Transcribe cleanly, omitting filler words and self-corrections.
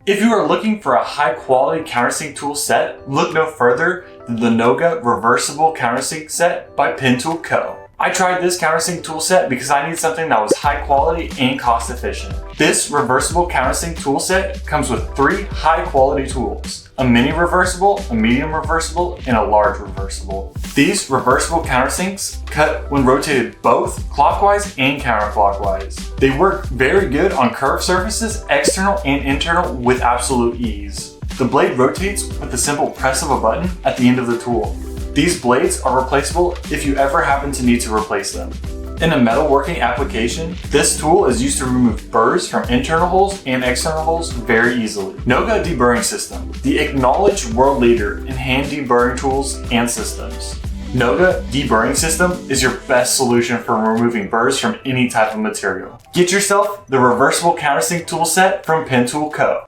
If you are looking for a high quality countersink tool set, look no further than the NOGA Reversible Countersink Set by Pen Tool Co. I tried this countersink tool set because I needed something that was high quality and cost efficient. This reversible countersink tool set comes with 3 high quality tools: a mini reversible, a medium reversible, and a large reversible. These reversible countersinks cut when rotated both clockwise and counterclockwise. They work very good on curved surfaces, external and internal, with absolute ease. The blade rotates with the simple press of a button at the end of the tool. These blades are replaceable if you ever happen to need to replace them. In a metalworking application, this tool is used to remove burrs from internal holes and external holes very easily. NOGA Deburring System, the acknowledged world leader in hand deburring tools and systems. NOGA Deburring System is your best solution for removing burrs from any type of material. Get yourself the reversible countersink tool set from Pen Tool Co.